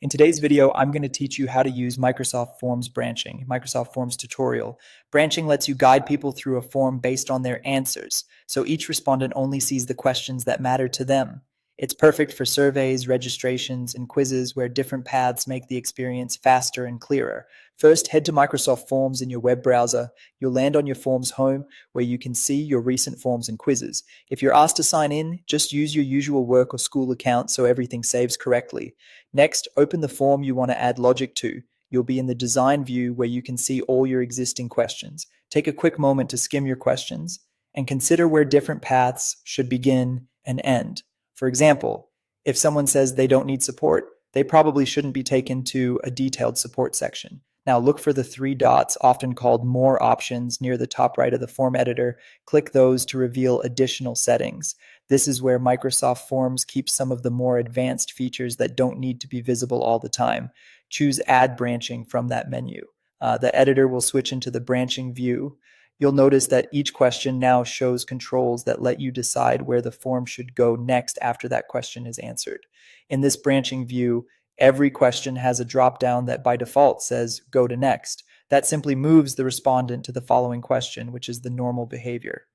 In today's video, I'm going to teach you how to use Microsoft Forms branching, Microsoft Forms tutorial. Branching lets you guide people through a form based on their answers, so each respondent only sees the questions that matter to them. It's perfect for surveys, registrations, and quizzes where different paths make the experience faster and clearer. First, head to Microsoft Forms in your web browser. You'll land on your Forms home where you can see your recent forms and quizzes. If you're asked to sign in, just use your usual work or school account so everything saves correctly. Next, open the form you want to add logic to. You'll be in the design view where you can see all your existing questions. Take a quick moment to skim your questions and consider where different paths should begin and end. For example, if someone says they don't need support, they probably shouldn't be taken to a detailed support section. Now look for the three dots, often called More Options, near the top right of the form editor. Click those to reveal additional settings. This is where Microsoft Forms keeps some of the more advanced features that don't need to be visible all the time. Choose Add Branching from that menu. The editor will switch into the branching view. You'll notice that each question now shows controls that let you decide where the form should go next after that question is answered. In this branching view, every question has a drop-down that by default says Go to Next. That simply moves the respondent to the following question, which is the normal behavior.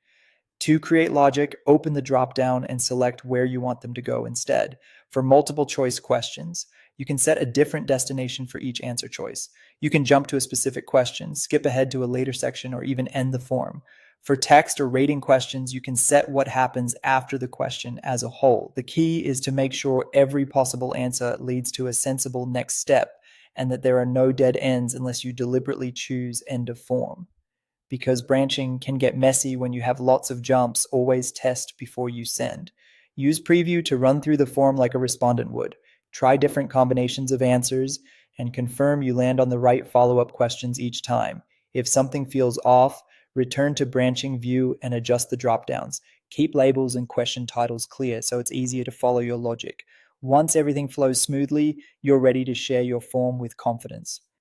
To create logic, open the drop-down and select where you want them to go instead. For multiple choice questions, you can set a different destination for each answer choice. You can jump to a specific question, skip ahead to a later section, or even end the form. For text or rating questions, you can set what happens after the question as a whole. The key is to make sure every possible answer leads to a sensible next step and that there are no dead ends unless you deliberately choose end of form. Because branching can get messy when you have lots of jumps, always test before you send. Use Preview to run through the form like a respondent would. Try different combinations of answers and confirm you land on the right follow-up questions each time. If something feels off, return to branching view and adjust the drop-downs. Keep labels and question titles clear so it's easier to follow your logic. Once everything flows smoothly, you're ready to share your form with confidence.